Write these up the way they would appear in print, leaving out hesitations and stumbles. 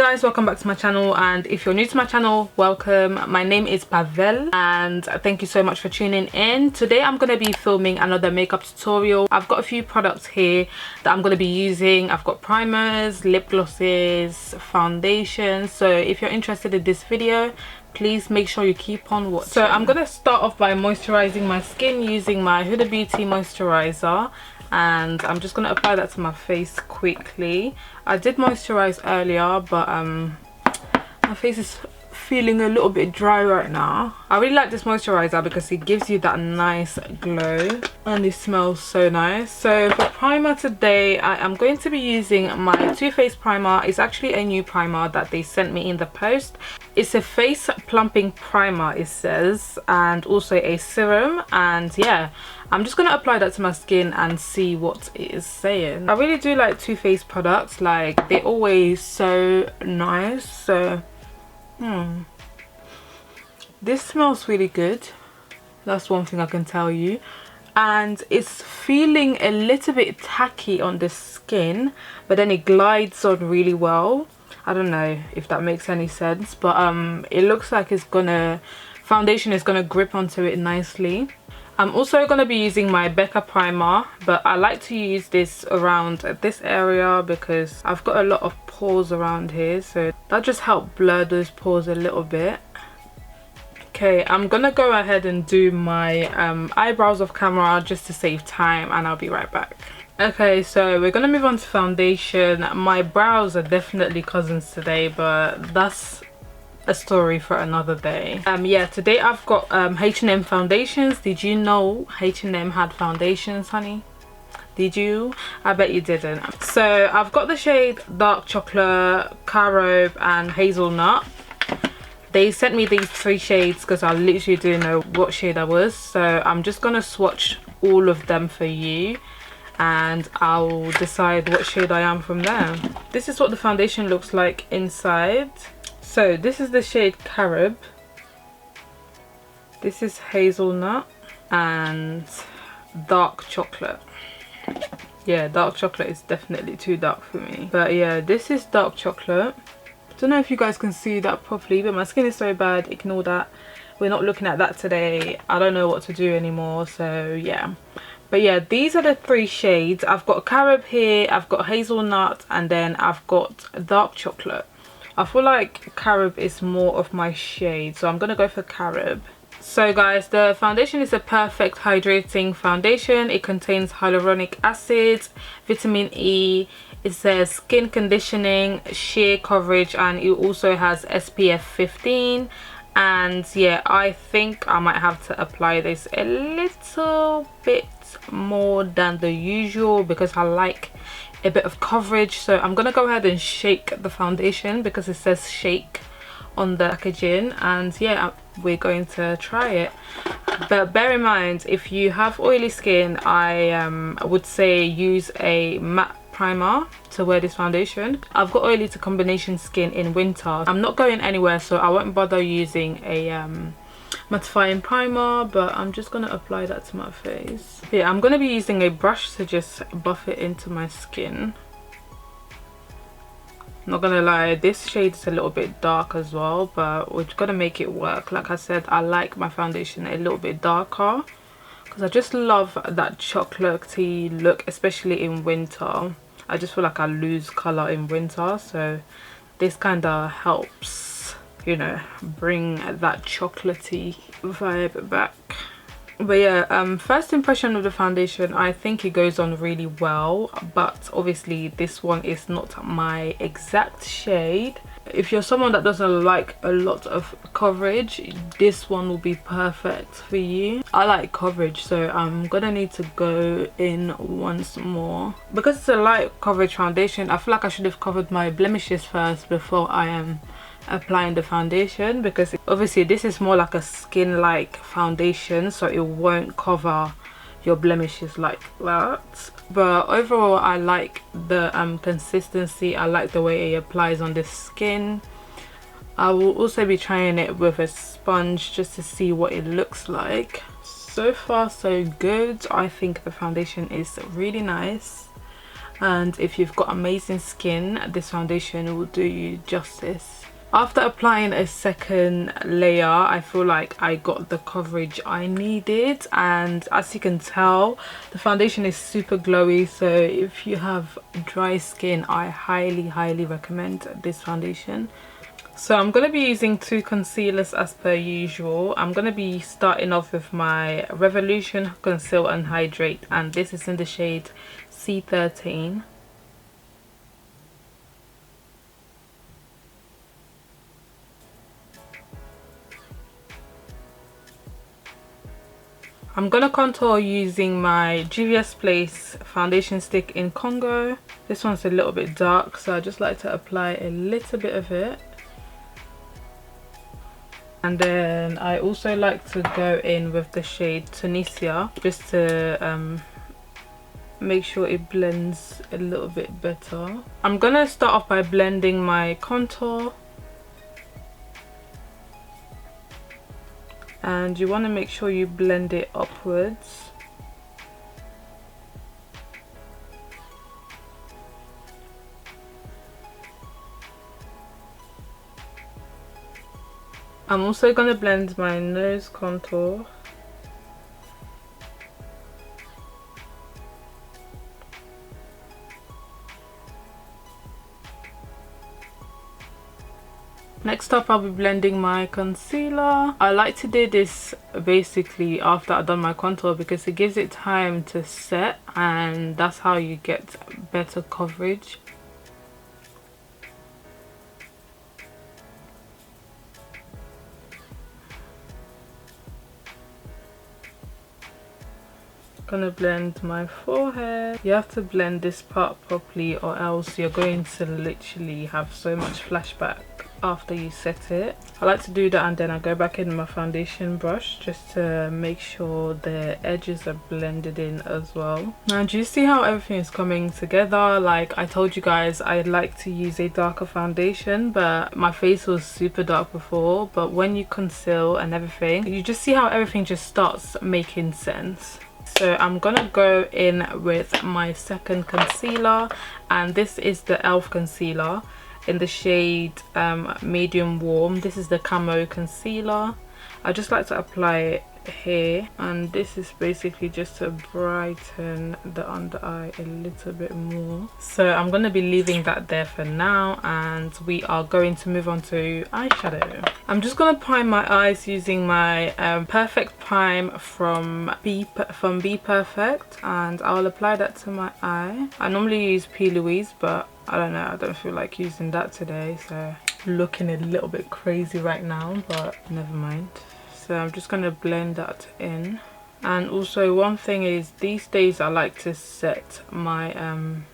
guys, welcome back to my channel, and if you're new to my channel, welcome. My name is Pavel and thank you so much for tuning in. Today I'm going to be filming another makeup tutorial. I've got a few products here that I'm going to be using. I've got primers, lip glosses, foundations. So if you're interested in this video, please make sure you keep on watching. So I'm going to start off by moisturizing my skin using my Huda Beauty moisturizer, and I'm just going to apply that to my face quickly. I did moisturize earlier, but my face is feeling a little bit dry right now. I really like this moisturizer because it gives you that nice glow and it smells so nice. So for primer today, I am going to be using my Too Faced primer. It's actually a new primer that they sent me in the post. It's a face plumping primer, it says, and also a serum. And yeah, I'm just gonna apply that to my skin and see what it is saying. I really do like Too Faced products, like they're always so nice. So this smells really good, that's one thing I can tell you, and it's feeling a little bit tacky on the skin, but then it glides on really well. I don't know if that makes any sense, but it looks like foundation is gonna grip onto it nicely. I'm also going to be using my Becca primer, but I like to use this around this area because I've got a lot of pores around here, so that just helps blur those pores a little bit. Okay, I'm going to go ahead and do my eyebrows off camera just to save time, and I'll be right back. Okay, so we're going to move on to foundation. My brows are definitely cousins today, but that's a story for another day. Yeah, today I've got H&M foundations. Did you know H&M had foundations, honey? Did you? I bet you didn't. So I've got the shade Dark Chocolate, Carob and Hazelnut. They sent me these three shades because I literally didn't know what shade I was, so I'm just gonna swatch all of them for you and I'll decide what shade I am from there. This is what the foundation looks like inside. So this is the shade Carob, this is Hazelnut and Dark Chocolate. Yeah, Dark Chocolate is definitely too dark for me, but yeah, this is Dark Chocolate. Don't know if you guys can see that properly, but my skin is so bad, ignore that. We're not looking at that today. I don't know what to do anymore, so yeah. But yeah, these are the three shades. I've got Carob here, I've got Hazelnut, and then I've got Dark Chocolate. I feel like Carob is more of my shade, so I'm gonna go for Carob. So guys, the foundation is a perfect hydrating foundation. It contains hyaluronic acid, vitamin E, it says skin conditioning, sheer coverage, and it also has SPF 15. And yeah, I think I might have to apply this a little bit more than the usual because I like a bit of coverage. So I'm gonna go ahead and shake the foundation because it says shake on the packaging, and yeah, we're going to try it. But bear in mind, if you have oily skin, I would say use a matte primer to wear this foundation. I've got oily to combination skin in winter. I'm not going anywhere, so I won't bother using a mattifying primer, but I'm just gonna apply that to my face. Yeah, I'm gonna be using a brush to just buff it into my skin. Not gonna lie, this shade is a little bit dark as well, but we're gonna make it work. Like I said, I like my foundation a little bit darker because I just love that chocolatey look, especially in winter. I just feel like I lose color in winter, so this kind of helps, you know, bring that chocolatey vibe back. But yeah, first impression of the foundation, I think it goes on really well, but obviously this one is not my exact shade. If you're someone that doesn't like a lot of coverage, this one will be perfect for you. I like coverage, so I'm gonna need to go in once more. Because it's a light coverage foundation, I feel like I should have covered my blemishes first before I am applying the foundation, because obviously this is more like a skin like foundation, so it won't cover your blemishes like that. But overall, I like the consistency. I like the way it applies on the skin. I will also be trying it with a sponge just to see what it looks like. So far so good. I think the foundation is really nice. and if you've got amazing skin, this foundation will do you justice. After applying a second layer, I feel like I got the coverage I needed, and as you can tell, the foundation is super glowy. So if you have dry skin, I highly recommend this foundation. So I'm going to be using two concealers as per usual. I'm going to be starting off with my Revolution Conceal and Hydrate, and this is in the shade C13. I'm gonna contour using my Juvia's Place foundation stick in Congo. This one's a little bit dark, so I just like to apply a little bit of it. And then I also like to go in with the shade Tunisia, just to make sure it blends a little bit better. I'm gonna start off by blending my contour. And you want to make sure you blend it upwards. I'm also going to blend my nose contour. Next up, I'll be blending my concealer. I like to do this basically after I've done my contour because it gives it time to set, and that's how you get better coverage. Gonna blend my forehead. You have to blend this part properly or else you're going to literally have so much flashback after you set it. I like to do that, and then I go back in with my foundation brush just to make sure the edges are blended in as well. Now, do you see how everything is coming together? Like I told you guys, I like to use a darker foundation, but my face was super dark before. But when you conceal and everything, you just see how everything just starts making sense. So I'm gonna go in with my second concealer, and this is the e.l.f. concealer in the shade medium warm. This is the camo concealer. I just like to apply it here, and this is basically just to brighten the under eye a little bit more. So I'm going to be leaving that there for now, and we are going to move on to eyeshadow. I'm just going to prime my eyes using my Perfect Prime from Be Perfect, and I'll apply that to my eye. I normally use P. Louise, but I don't know, I don't feel like using that today, so looking a little bit crazy right now, but never mind. So I'm just going to blend that in. And also one thing is, these days I like to set my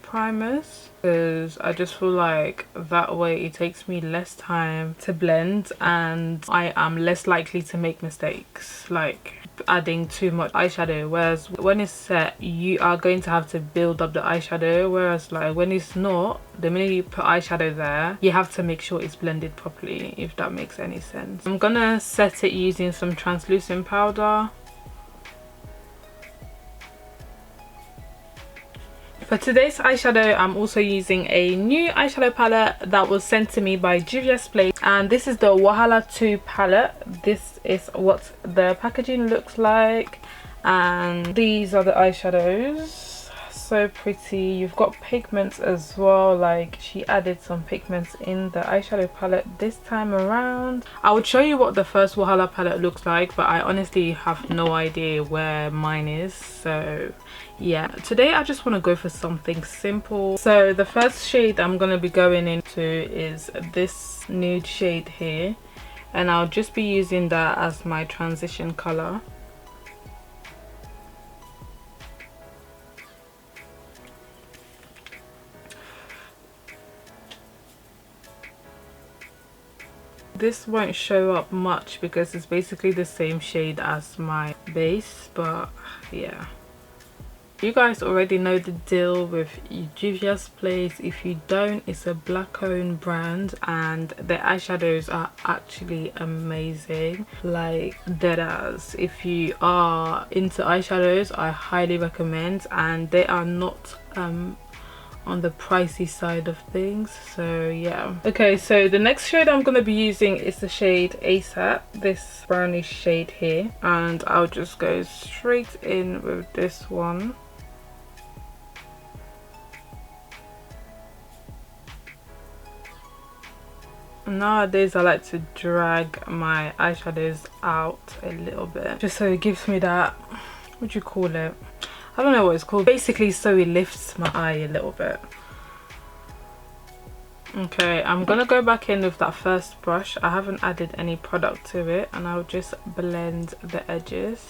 primers, because I just feel like that way it takes me less time to blend and I am less likely to make mistakes like adding too much eyeshadow. Whereas when it's set, you are going to have to build up the eyeshadow, whereas like when it's not, the minute you put eyeshadow there, you have to make sure it's blended properly, if that makes any sense. I'm gonna set it using some translucent powder. For today's eyeshadow, I'm also using a new eyeshadow palette that was sent to me by Juvia's Place, and this is the Wahala 2 palette. This is what the packaging looks like, and these are the eyeshadows. So pretty. You've got pigments as well, like she added some pigments in the eyeshadow palette this time around. I would show you what the first Wahala palette looks like, but I honestly have no idea where mine is, so yeah, today I just want to go for something simple. So the first shade I'm going to be going into is this nude shade here, and I'll just be using that as my transition color. This won't show up much because it's basically the same shade as my base, but yeah. You guys already know the deal with Juvia's Place. If you don't, it's a black owned brand and their eyeshadows are actually amazing, like deadass. If you are into eyeshadows, I highly recommend, and they are not on the pricey side of things, so yeah. Okay, so the next shade I'm going to be using is the shade ASAP, this brownish shade here, and I'll just go straight in with this one. Nowadays I like to drag my eyeshadows out a little bit just so it gives me that, what do you call it, I don't know what it's called, basically so it lifts my eye a little bit. Okay, I'm gonna go back in with that first brush. I haven't added any product to it, and I'll just blend the edges.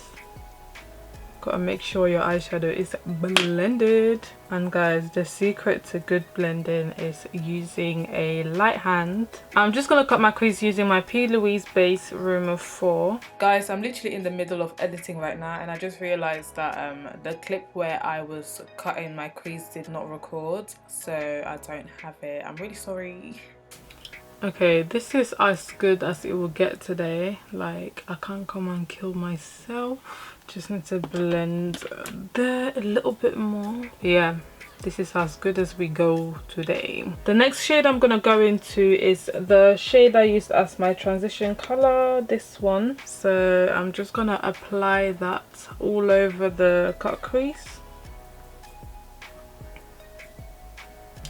Gotta make sure your eyeshadow is blended. And guys, the secret to good blending is using a light hand. I'm just gonna cut my crease using my P. Louise Base Room of 4. Guys, I'm literally in the middle of editing right now, and I just realized that the clip where I was cutting my crease did not record, so I don't have it. I'm really sorry. Okay, this is as good as it will get today. Like, I can't come and kill myself. Just need to blend there a little bit more. Yeah, this is as good as we go today. The next shade I'm gonna go into is the shade I used as my transition color, this one. So I'm just gonna apply that all over the cut crease.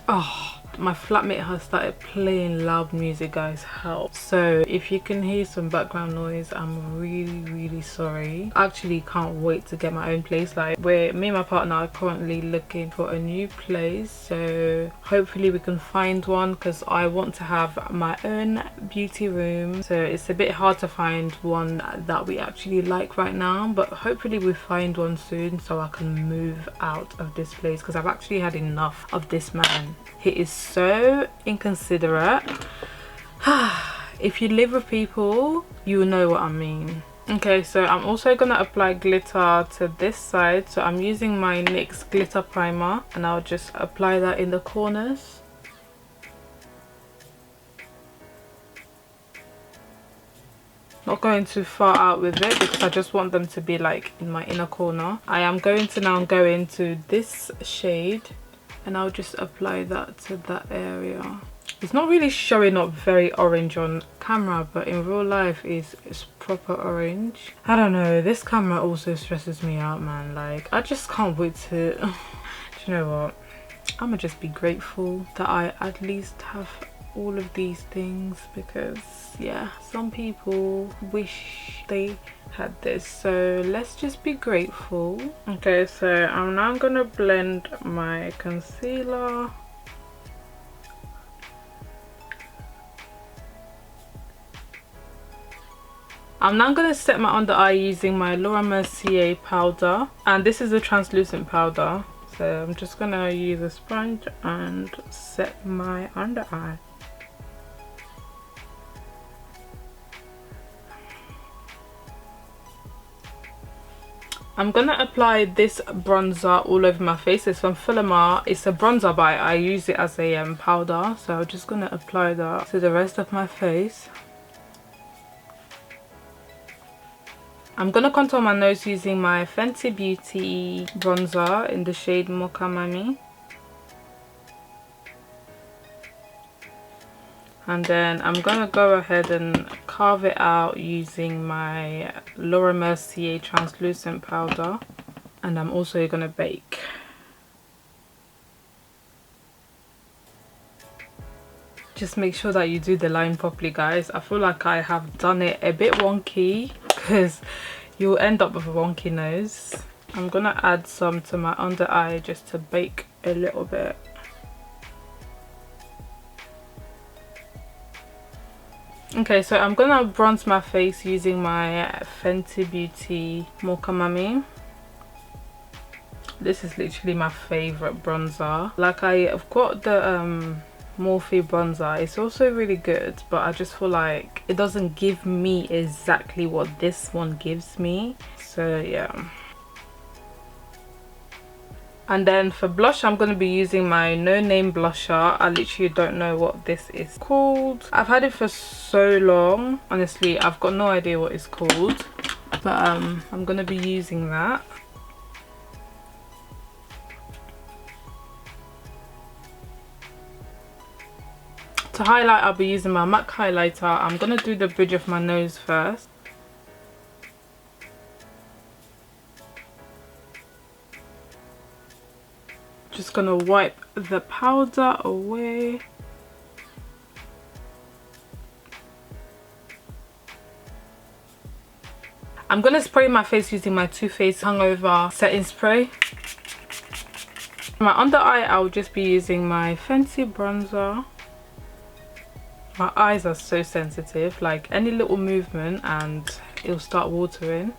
Oh, my flatmate has started playing loud music, guys, help. So if you can hear some background noise, I'm really sorry. I actually can't wait to get my own place. Like, me and my partner are currently looking for a new place, so hopefully we can find one, because I want to have my own beauty room. So it's a bit hard to find one that we actually like right now, but hopefully we find one soon so I can move out of this place, because I've actually had enough of this man. He is so inconsiderate. If you live with people, you know what I mean. Okay, so I'm also gonna apply glitter to this side. So I'm using my NYX glitter primer, and I'll just apply that in the corners. Not going too far out with it, because I just want them to be like in my inner corner. I am going to now go into this shade, and I'll just apply that to that area. It's not really showing up very orange on camera, but in real life it's proper orange. I don't know, this camera also stresses me out, man. Like, I just can't wait to do you know what, I'ma just be grateful that I at least have all of these things, because yeah, some people wish they had this, so let's just be grateful. Okay, so I'm now gonna blend my concealer. I'm now gonna set my under eye using my Laura Mercier powder, and this is a translucent powder, so I'm just gonna use a sponge and set my under eye. I'm gonna apply this bronzer all over my face. It's from Filama. It's a bronzer, but I use it as a powder. So I'm just gonna apply that to the rest of my face. I'm gonna contour my nose using my Fenty Beauty bronzer in the shade Mocha Mami. And then I'm gonna go ahead and carve it out using my Laura Mercier translucent powder, and I'm also gonna bake. Just make sure that you do the line properly, guys. I feel like I have done it a bit wonky, because you'll end up with a wonky nose. I'm gonna add some to my under eye just to bake a little bit. Okay, so I'm gonna bronze my face using my Fenty Beauty Mocha Mami. This is literally my favorite bronzer. Like, I've got the Morphe bronzer. It's also really good, but I just feel like it doesn't give me exactly what this one gives me. So yeah. And then for blush, I'm going to be using my No Name blusher. I literally don't know what this is called. I've had it for so long. Honestly, I've got no idea what it's called. But I'm going to be using that. To highlight, I'll be using my MAC highlighter. I'm gonna do the bridge of my nose first. Just gonna wipe the powder away. I'm gonna spray my face using my Too Faced Hungover setting spray. My under eye, I'll just be using my Fenty bronzer. My eyes are so sensitive, like any little movement and it'll start watering.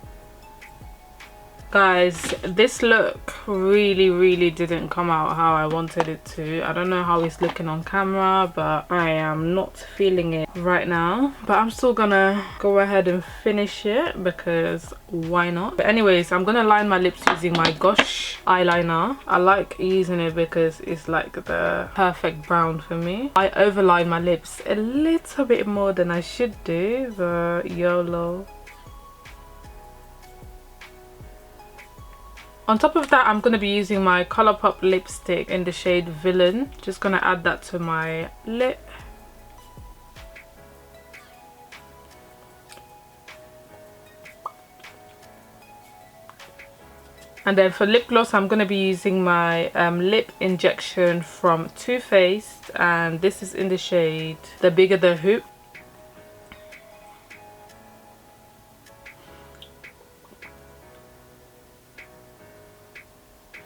Guys, this look really didn't come out how I wanted it to. I don't know how it's looking on camera, but I am not feeling it right now. But I'm still gonna go ahead and finish it because why not? But anyways, I'm gonna line my lips using my Gosh eyeliner. I like using it because it's like the perfect brown for me. I overline my lips a little bit more than I should do, but YOLO. On top of that, I'm going to be using my Colourpop lipstick in the shade Villain. Just going to add that to my lip. And then for lip gloss, I'm going to be using my lip injection from Too Faced. And this is in the shade The Bigger the Hoop.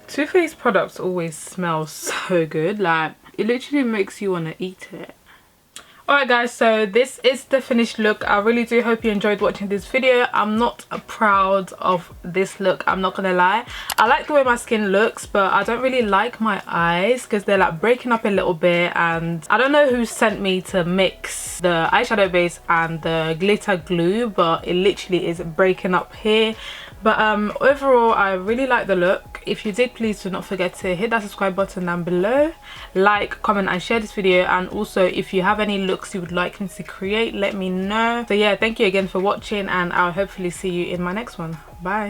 Too Faced products always smell so good, like it literally makes you want to eat it. Alright guys, so this is the finished look. I really do hope you enjoyed watching this video. I'm not proud of this look, I'm not gonna lie. I like the way my skin looks, but I don't really like my eyes because they're like breaking up a little bit, and I don't know who sent me to mix the eyeshadow base and the glitter glue, but it literally is breaking up here. But overall, I really like the look. If you did, please do not forget to hit that subscribe button down below, like, comment and share this video. And also, if you have any looks you would like me to create, let me know. So yeah, thank you again for watching, and I'll hopefully see you in my next one. Bye.